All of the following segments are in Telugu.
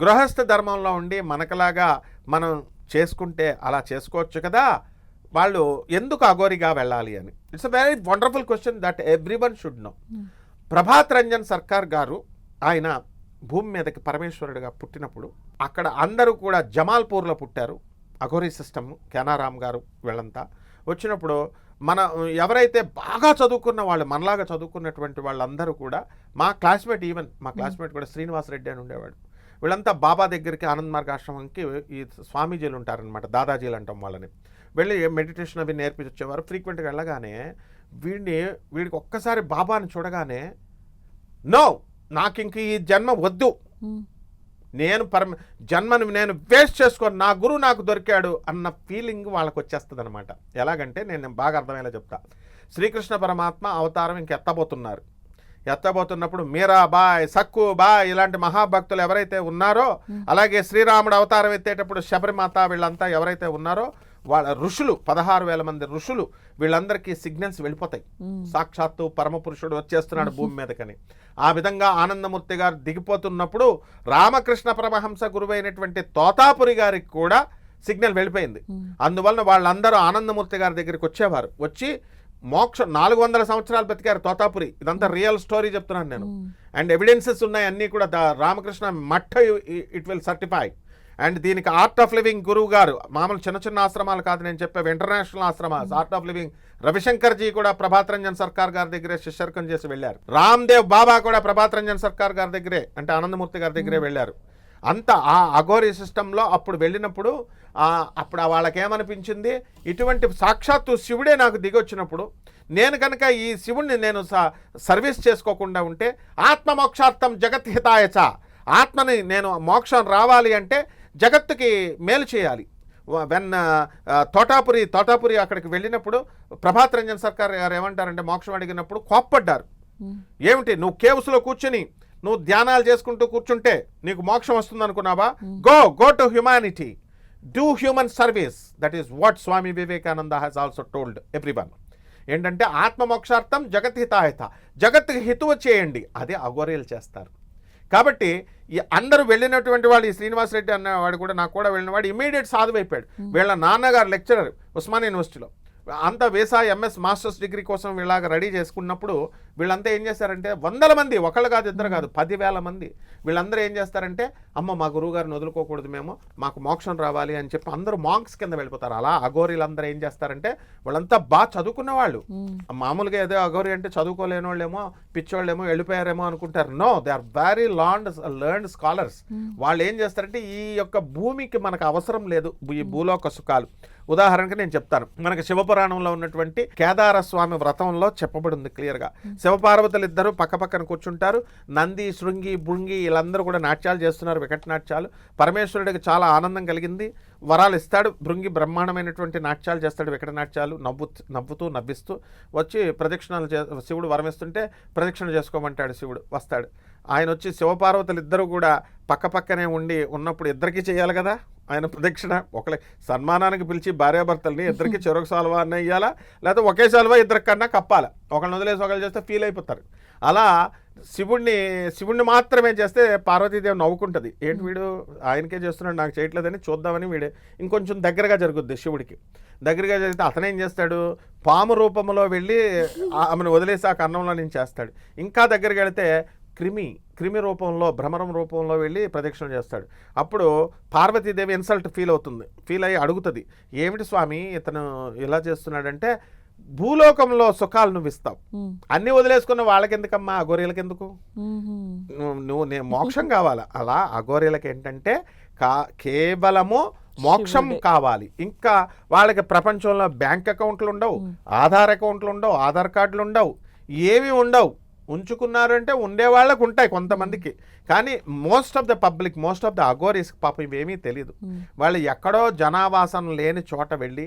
గృహస్థ ధర్మంలో ఉండి మనకలాగా మనం చేసుకుంటే అలా చేసుకోవచ్చు కదా, వాళ్ళు ఎందుకు అఘోరిగా వెళ్ళాలి అని. It's a very wonderful question that everyone should know. Prabhat Ranjan Sarkar గారు ఆయన భూమి మీదకి పరమేశ్వరుడిగా పుట్టినప్పుడు అక్కడ అందరూ కూడా జమాల్పూర్లో పుట్టారు. అఘోరీ సిస్టమ్ కేనారాం గారు వీళ్ళంతా వచ్చినప్పుడు మన ఎవరైతే బాగా చదువుకున్న వాళ్ళు, మనలాగా చదువుకున్నటువంటి వాళ్ళందరూ కూడా మా క్లాస్మేట్ కూడా శ్రీనివాస్ రెడ్డి అని ఉండేవాడు. వీళ్ళంతా బాబా దగ్గరికి ఆనంద్ మార్గ ఆశ్రమంకి ఈ స్వామీజీలు ఉంటారనమాట, దాదాజీలు అంటాం వాళ్ళని, వెళ్ళి మెడిటేషన్ అవి నేర్పించి వచ్చేవారు. ఫ్రీక్వెంట్గా వెళ్ళగానే వీడికి ఒక్కసారి బాబాని చూడగానే నో, నాకు ఇంక ఈ జన్మ వద్దు, నేను జన్మను నేను వేస్ట్ చేసుకొని నా గురువు నాకు దొరికాడు అన్న ఫీలింగ్ వాళ్ళకి వచ్చేస్తుంది అనమాట. ఎలాగంటే నేను బాగా అర్థమయ్యేలా చెప్తా. శ్రీకృష్ణ పరమాత్మ అవతారం ఇంక ఎత్తబోతున్నప్పుడు మీరాబాయ్, సక్కుబాయ్ ఇలాంటి మహాభక్తులు ఎవరైతే ఉన్నారో, అలాగే శ్రీరాముడు అవతారం ఎత్తేటప్పుడు శబరిమాత వీళ్ళంతా ఎవరైతే ఉన్నారో వాళ్ళ ఋషులు 16,000 మంది ఋషులు వీళ్ళందరికీ సిగ్నల్స్ వెళ్ళిపోతాయి, సాక్షాత్తు పరమపురుషుడు వచ్చేస్తున్నాడు భూమి మీదకని. ఆ విధంగా ఆనందమూర్తి గారు దిగిపోతున్నప్పుడు రామకృష్ణ పరమహంస గురువైనటువంటి తోతాపురి గారికి కూడా సిగ్నల్ వెళ్ళిపోయింది. అందువలన వాళ్ళందరూ ఆనందమూర్తి గారి దగ్గరికి వచ్చేవారు. వచ్చి మోక్షం 400 సంవత్సరాలు బతికారు తోతాపురి. ఇదంతా రియల్ స్టోరీ చెప్తున్నాను నేను. అండ్ ఎవిడెన్సెస్ ఉన్నాయి అన్నీ కూడా. Ramakrishna Math it will certify. And దీనికి ఆర్ట్ ఆఫ్ లివింగ్ గురువు గారు, మామూలు చిన్న చిన్న ఆశ్రమాలు కాదు నేను చెప్పేవి, ఇంటర్నేషనల్ ఆశ్రమాలు. Art of Living Ravishankar ji కూడా ప్రభాత్ రంజన్ సర్కార్ గారి దగ్గరే శిష్యర్కం చేసి వెళ్ళారు. రామ్దేవ్ బాబా కూడా ప్రభాత్ రంజన్ సర్కార్ గారి దగ్గరే, అంటే ఆనందమూర్తి గారి దగ్గరే వెళ్ళారు. అంత ఆ అఘోరీ సిస్టంలో అప్పుడు వెళ్ళినప్పుడు అప్పుడు వాళ్ళకేమనిపించింది, ఇటువంటి సాక్షాత్తు శివుడే నాకు దిగొచ్చినప్పుడు నేను కనుక ఈ శివుణ్ణి నేను సర్వీస్ చేసుకోకుండా ఉంటే ఆత్మమోక్షార్థం జగత్హితాయచ, ఆత్మని నేను మోక్షం రావాలి అంటే జగత్తుకి మేలు చేయాలి. వెన్ తోటాపురి అక్కడికి వెళ్ళినప్పుడు ప్రభాత్ రంజన్ సర్కార్ గారు ఏమంటారంటే, మోక్షం అడిగినప్పుడు కోప్పడ్డారు. ఏమిటి నువ్వు కేవ్స్లో కూర్చుని నువ్వు ధ్యానాలు చేసుకుంటూ కూర్చుంటే నీకు మోక్షం వస్తుంది అనుకున్నావా? Go to humanity, do human service. That is what Swami Vivekananda has also told everyone. ఏంటంటే ఆత్మమోక్షార్థం జగత్హితాయత, జగత్తుకి హితువు చేయండి. అదే అఘోరీలు చేస్తారు. కాబట్టి ఈ అందరూ వెళ్ళినటువంటి వాళ్ళు, ఈ శ్రీనివాస్ రెడ్డి అన్నవాడు కూడా, నాకు కూడా వెళ్ళినవాడు ఇమీడియట్ సాధువైపోయాడు. వీళ్ళ నాన్నగారు లెక్చరర్ ఉస్మానియా యూనివర్సిటీలో, అంతా వేసా ఎంఎస్ మాస్టర్స్ డిగ్రీ కోసం వీళ్ళగా రెడీ చేసుకున్నప్పుడు వీళ్ళంతా ఏం చేస్తారంటే 100 మంది, ఒకళ్ళు కాదు ఇద్దరు కాదు 10,000 మంది వీళ్ళందరూ ఏం చేస్తారంటే, అమ్మ మా గురువు గారిని వదులుకోకూడదు, మేము మాకు మోక్షం రావాలి అని చెప్పి అందరూ మాంక్స్ కింద వెళ్ళిపోతారు. అలా అఘోరీలందరూ ఏం చేస్తారంటే, వాళ్ళంతా బాగా చదువుకున్న వాళ్ళు, మామూలుగా ఏదో అఘోరీ అంటే చదువుకోలేని వాళ్ళేమో పిచ్చోళ్ళేమో వెళ్ళిపోయారేమో అనుకుంటారు. No, they are very learned scholars. వాళ్ళు ఏం చేస్తారంటే, ఈ యొక్క భూమికి మనకు అవసరం లేదు ఈ భూలోక సుఖాలు. ఉదాహరణకి నేను చెప్తాను, మనకి శివపురాణంలో ఉన్నటువంటి కేదార స్వామి వ్రతంలో చెప్పబడి ఉంది క్లియర్గా. శివపార్వతులు ఇద్దరు పక్కపక్కన కూర్చుంటారు. నంది, శృంగి, భృంగి వీళ్ళందరూ కూడా నాట్యాలు చేస్తున్నారు, వికట నాట్యాలు. పరమేశ్వరుడికి చాలా ఆనందం కలిగింది, వరాలు ఇస్తాడు. భృంగి బ్రహ్మాండమైనటువంటి నాట్యాలు చేస్తాడు, వికట నాట్యాలు, నవ్వుతూ నవ్విస్తూ వచ్చి ప్రదక్షిణాలు శివుడు వరమిస్తుంటే ప్రదక్షిణ చేసుకోమంటాడు. శివుడు వస్తాడు, ఆయన వచ్చి శివపార్వతులు ఇద్దరు కూడా పక్కపక్కనే ఉన్నప్పుడు ఇద్దరికీ చేయాలి కదా ఆయన ప్రదక్షిణ. ఒకళ్ళ సన్మానానికి పిలిచి భార్యాభర్తల్ని ఇద్దరికి చెరొక సాల్వా అన్న ఇయ్యాలా, లేకపోతే ఒకే సాల్వా ఇద్దరికి కన్నా కప్పాలా. ఒకళ్ళని వదిలేసి ఒకళ్ళు చేస్తే ఫీల్ అయిపోతారు. అలా శివుణ్ణి మాత్రమే చేస్తే పార్వతీదేవి నవ్వుకుంటుంది, ఏంటి వీడు ఆయనకే చేస్తున్నాడు నాకు చేయట్లేదని చూద్దామని వీడే ఇంకొంచెం దగ్గరగా జరుగుద్ది. శివుడికి దగ్గరగా జరిగితే అతనేం చేస్తాడు, పాము రూపంలో వెళ్ళి ఆమెను వదిలేసి ఆ కన్నంలో నుంచి చేస్తాడు. ఇంకా దగ్గరికి వెళితే క్రిమి రూపంలో, భ్రమరం రూపంలో వెళ్ళి ప్రదక్షిణ చేస్తాడు. అప్పుడు పార్వతీదేవి ఇన్సల్ట్ ఫీల్ అయ్యి అడుగుతుంది, ఏమిటి స్వామి ఇతను ఇలా చేస్తున్నాడంటే, భూలోకంలో సుఖాలు నువ్వు ఇస్తావు, అన్ని వదిలేసుకున్న వాళ్ళకెందుకమ్మా, అఘోరీలకెందుకు, నేను మోక్షం కావాలా. అలా అఘోరీలకి ఏంటంటే కేవలము మోక్షం కావాలి. ఇంకా వాళ్ళకి ప్రపంచంలో బ్యాంక్ అకౌంట్లు ఉండవు, ఆధార్ అకౌంట్లు ఉండవు, ఆధార్ కార్డులు ఉండవు, ఏమీ ఉండవు. ఉంచుకున్నారు అంటే ఉండేవాళ్ళకు ఉంటాయి కొంతమందికి, కానీ మోస్ట్ ఆఫ్ ద అఘోరీస్ పాపం ఇవేమీ తెలియదు. వాళ్ళు ఎక్కడో జనావాసం లేని చోట వెళ్ళి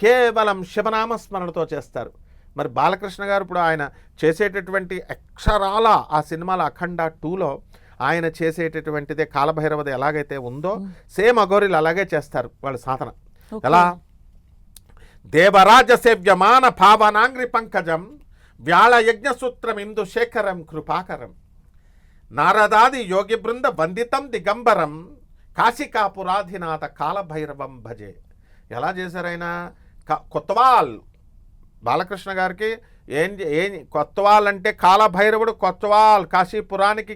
కేవలం శివనామస్మరణతో చేస్తారు. మరి బాలకృష్ణ గారు ఇప్పుడు ఆయన చేసేటటువంటి అక్షరాల ఆ సినిమాల అఖండ 2లో ఆయన చేసేటటువంటిదే కాలభైరవది ఎలాగైతే ఉందో సేమ్ అఘోరీలు అలాగే చేస్తారు వాళ్ళ సాధన. ఎలా దేవరాజ సేవ్యమాన భావనాంగ్రి పంకజం వ్యాళ యజ్ఞసూత్రం ఇందు శేఖరం కృపాకరం నారదాది యోగి బృంద వందితం దిగంబరం కాశికాపురాధినాథ కాలభైరవం భజే. ఎలా చేశారు ఆయన? కొత్తవాల్ బాలకృష్ణ గారికి ఏం కొత్తవాల్ అంటే కాలభైరవుడు, కొత్తవాల్ కాశీపురానికి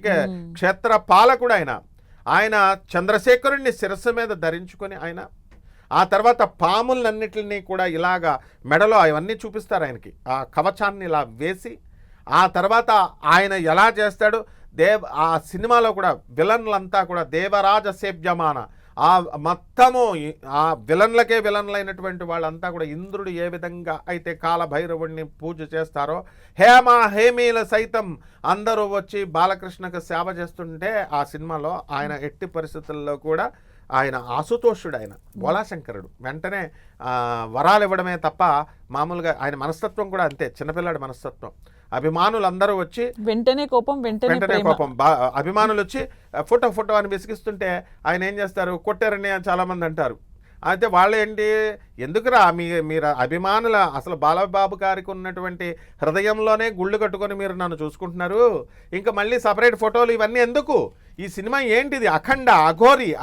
క్షేత్ర పాలకుడు ఆయన చంద్రశేఖరుణ్ణి శిరస్సు మీద ధరించుకొని ఆయన ఆ తర్వాత పాములన్నిటిని కూడా ఇలాగా మెడలో అవన్నీ చూపిస్తారు ఆయనకి, ఆ కవచాన్ని ఇలా వేసి ఆ తర్వాత ఆయన ఎలా చేస్తాడు ఆ సినిమాలో కూడా విలన్లంతా కూడా దేవరాజ సేవ్యమాన ఆ మొత్తము ఆ విలన్లైనటువంటి వాళ్ళంతా కూడా ఇంద్రుడు ఏ విధంగా అయితే కాలభైరవుడిని పూజ చేస్తారో హేమీల సైతం అందరూ వచ్చి బాలకృష్ణకు సేవ చేస్తుంటే ఆ సినిమాలో ఆయన ఎట్టి పరిస్థితుల్లో కూడా ఆయన ఆశుతోషుడు, ఆయన బోళాశంకరుడు, వెంటనే వరాలు ఇవ్వడమే తప్ప మామూలుగా ఆయన మనస్తత్వం కూడా అంతే, చిన్నపిల్లాడి మనస్తత్వం. అభిమానులందరూ వచ్చి వెంటనే కోపం అభిమానులు వచ్చి ఫోటో అని విసిగిస్తుంటే ఆయన ఏం చేస్తారు, కొట్టారని చాలామంది అంటారు. అయితే వాళ్ళు ఏంటి, ఎందుకురా మీరు అభిమానుల అసలు బాలబాబు గారికి ఉన్నటువంటి హృదయంలోనే గుళ్ళు కట్టుకొని మీరు నన్ను చూసుకుంటున్నారు, ఇంకా మళ్ళీ సపరేట్ ఫోటోలు ఇవన్నీ ఎందుకు? ఈ సినిమా ఏంటిది? అఖండ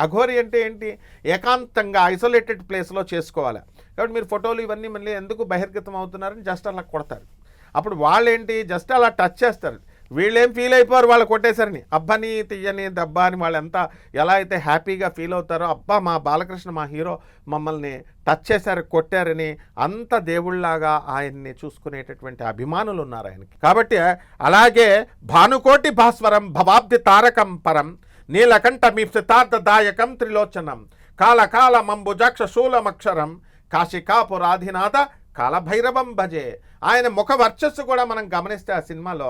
అఘోరి అంటే ఏంటి? ఏకాంతంగా ఐసోలేటెడ్ ప్లేస్లో చేసుకోవాలి. కాబట్టి మీరు ఫోటోలు ఇవన్నీ మళ్ళీ ఎందుకు బహిర్గతం అవుతున్నారని జస్ట్ అలా కొడతారు. అప్పుడు వాళ్ళేంటి జస్ట్ అలా టచ్ చేస్తారు, వీళ్ళేం ఫీల్ అయిపోరు వాళ్ళు కొట్టేశారని. అబ్బని తీయని దబ్బా అని వాళ్ళు ఎంత ఎలా అయితే హ్యాపీగా ఫీల్ అవుతారో, అబ్బా మా బాలకృష్ణ మా హీరో మమ్మల్ని టచ్ చేశారు కొట్టారని అంత దేవుళ్లాగా ఆయన్ని చూసుకునేటటువంటి అభిమానులు ఉన్నారు ఆయనకి. కాబట్టి అలాగే భానుకోటి భాస్వరం భవాబ్ది తారకం పరం నీలకంఠ మీప్సితార్థదాయకం త్రిలోచనం కాల మంబుజాక్ష శూలమక్షరం కాశికాపురాధినాథ కాలభైరవం భజే. ఆయన ముఖ వర్చస్సు కూడా మనం గమనిస్తే ఆ సినిమాలో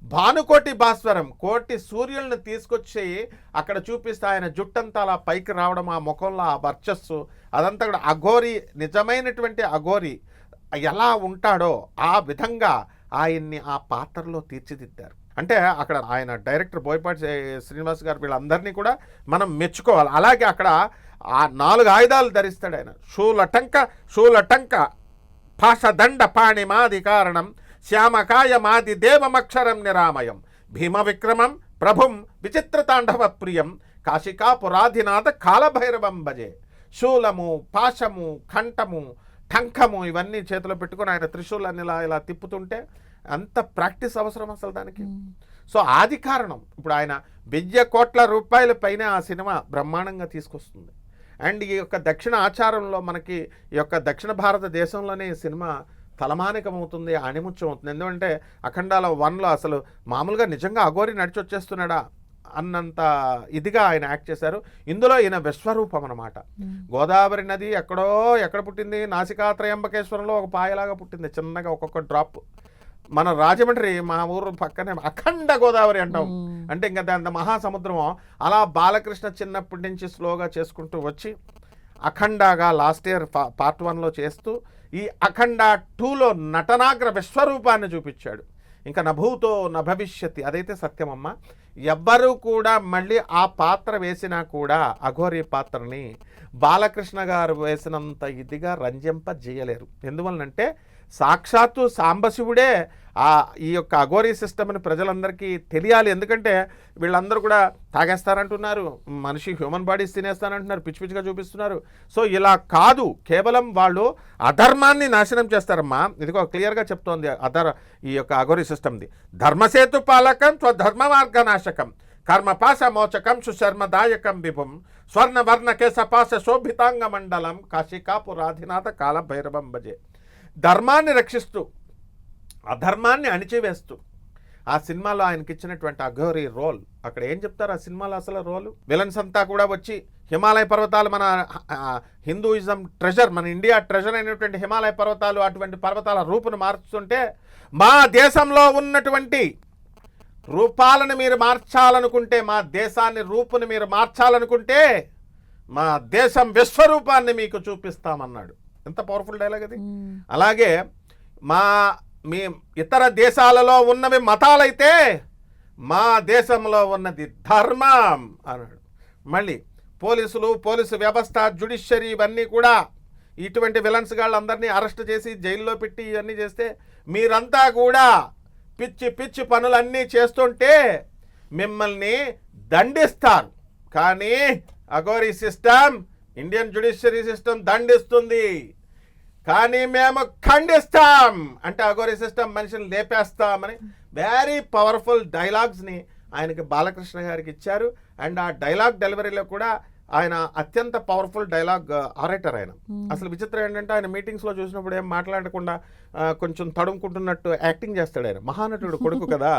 భానుకోటి భాస్వరం, కోటి సూర్యులను తీసుకొచ్చి అక్కడ చూపిస్తే ఆయన జుట్టంతా అలా పైకి రావడం, ఆ ముఖంలో ఆ వర్చస్సు అదంతా కూడా అఘోరి, నిజమైనటువంటి అఘోరి ఎలా ఉంటాడో ఆ విధంగా ఆయన్ని ఆ పాత్రలో తీర్చిదిద్దారు. అంటే అక్కడ ఆయన డైరెక్టర్ బోయపాటి శ్రీనివాస్ గారు వీళ్ళందరినీ కూడా మనం మెచ్చుకోవాలి. అలాగే అక్కడ ఆ 4 ఆయుధాలు ధరిస్తాడు ఆయన, శూలటంక పాశదండ పాణిమాది కారణం శ్యామకాయ మాది దేవమక్షరం నిరామయం భీమ విక్రమం ప్రభుం విచిత్రతాండవ ప్రియం కాశికాపురాధినాథ కాలభైరవం భజే. శూలము, పాశము, కంఠము, టంకము ఇవన్నీ చేతిలో పెట్టుకుని ఆయన త్రిశూలాన్ని ఇలా తిప్పుతుంటే అంత ప్రాక్టీస్ అవసరం అసలు దానికి. సో ఆది కారణం ఇప్పుడు ఆయన 1000 కోట్ల రూపాయల పైన ఆ సినిమా బ్రహ్మాండంగా తీసుకొస్తుంది. అండ్ ఈ యొక్క దక్షిణ ఆచారంలో మనకి ఈ యొక్క దక్షిణ భారతదేశంలోనే ఈ సినిమా తలమానికమవుతుంది, ఆణిముత్యం అవుతుంది. ఎందుకంటే అఖండాలో 1లో అసలు మామూలుగా నిజంగా అఘోరి నడిచి వచ్చేస్తున్నాడా అన్నంత ఇదిగా ఆయన యాక్ట్ చేశారు. ఇందులో ఈయన విశ్వరూపం అన్నమాట. గోదావరి నది ఎక్కడ పుట్టింది? నాసికా త్రయంబకేశ్వరంలో ఒక పాయలాగా పుట్టింది, చిన్నగా ఒక్కొక్క డ్రాప్. మన రాజమండ్రి మా ఊరు పక్కనే అఖండ గోదావరి అంటాం, అంటే ఇంకా దాని మహాసముద్రం. అలా బాలకృష్ణ చిన్నప్పటి నుంచి స్లోగా చేసుకుంటూ వచ్చి అఖండాగా లాస్ట్ ఇయర్ పార్ట్ 1లో చేస్తూ ఈ అఖండ 2లో నటనాగ్ర విశ్వరూపాన్ని చూపించాడు. ఇంకా నభూతో నభవిష్యతి, అదైతే సత్యమమ్మ. ఎవ్వరూ కూడా మళ్ళీ ఆ పాత్ర వేసినా కూడా అఘోరి పాత్రని బాలకృష్ణ గారు వేసినంత ఇదిగా రంజింపజేయలేరు. ఎందువలనంటే సాక్షాత్తు సాంబశివుడే ఈ యొక్క అఘోరీ సిస్టమ్ని ప్రజలందరికీ తెలియాలి. ఎందుకంటే వీళ్ళందరూ కూడా తాగేస్తారంటున్నారు, మనిషి హ్యూమన్ బాడీస్ తినేస్తానంటున్నారు, పిచ్చి పిచ్చిగా చూపిస్తున్నారు. సో ఇలా కాదు, కేవలం వాళ్ళు అధర్మాన్ని నాశనం చేస్తారమ్మా. ఇదిగో క్లియర్గా చెప్తోంది ఈ యొక్క అఘోరీ సిస్టమ్ది. ధర్మసేతు పాలకం స్వధర్మ మార్గనాశకం కర్మపాశ మోచకం సుశర్మదాయకం విభుం స్వర్ణవర్ణ కేశపాశ శోభితాంగ మండలం కాశికాపురాధినాథ కాలభైరవం భజే. ధర్మాన్ని రక్షిస్తూ అధర్మాన్ని అణిచివేస్తూ ఆ సినిమాలో ఆయనకి ఇచ్చినటువంటి అఘోరి రోల్. అక్కడ ఏం చెప్తారు ఆ సినిమాలో అసలు రోలు? విలన్స్ అంతా కూడా వచ్చి హిమాలయ పర్వతాలు, మన హిందూయిజం ట్రెజర్, మన ఇండియా ట్రెజర్ అయినటువంటి హిమాలయ పర్వతాలు, అటువంటి పర్వతాల రూపును మార్చుతుంటే మా దేశంలో ఉన్నటువంటి రూపాలను మీరు మార్చాలనుకుంటే, మా దేశాన్ని రూపుని మీరు మార్చాలనుకుంటే మా దేశం విశ్వరూపాన్ని మీకు చూపిస్తామన్నాడు. ఎంత పవర్ఫుల్ డైలాగ్ అది. అలాగే మీ ఇతర దేశాలలో ఉన్నవి మతాలైతే మా దేశంలో ఉన్నది ధర్మం అన్నాడు. మళ్ళీ పోలీసు వ్యవస్థ, జ్యుడిషియరీ ఇవన్నీ కూడా ఇటువంటి విలన్స్ గాళ్ళందరినీ అరెస్ట్ చేసి జైల్లో పెట్టి ఇవన్నీ చేస్తే మీరంతా కూడా పిచ్చి పనులన్నీ చేస్తుంటే మిమ్మల్ని దండిస్తారు, కానీ Aghori system, Indian judiciary system దండిస్తుంది, కానీ మేము ఖండిస్తాం అంటే అఘోరీ సిస్టమ్ మనిషిని లేపేస్తామని వెరీ పవర్ఫుల్ డైలాగ్స్ని ఆయనకి బాలకృష్ణ గారికి ఇచ్చారు. అండ్ ఆ డైలాగ్ డెలివరీలో కూడా ఆయన అత్యంత పవర్ఫుల్ డైలాగ్ ఆరేటర్ ఆయన. అసలు విచిత్రం ఏంటంటే ఆయన మీటింగ్స్లో చూసినప్పుడు ఏం మాట్లాడకుండా కొంచెం తడుముకుంటున్నట్టు యాక్టింగ్ చేస్తాడు. ఆయన మహానటుడు కొడుకు కదా,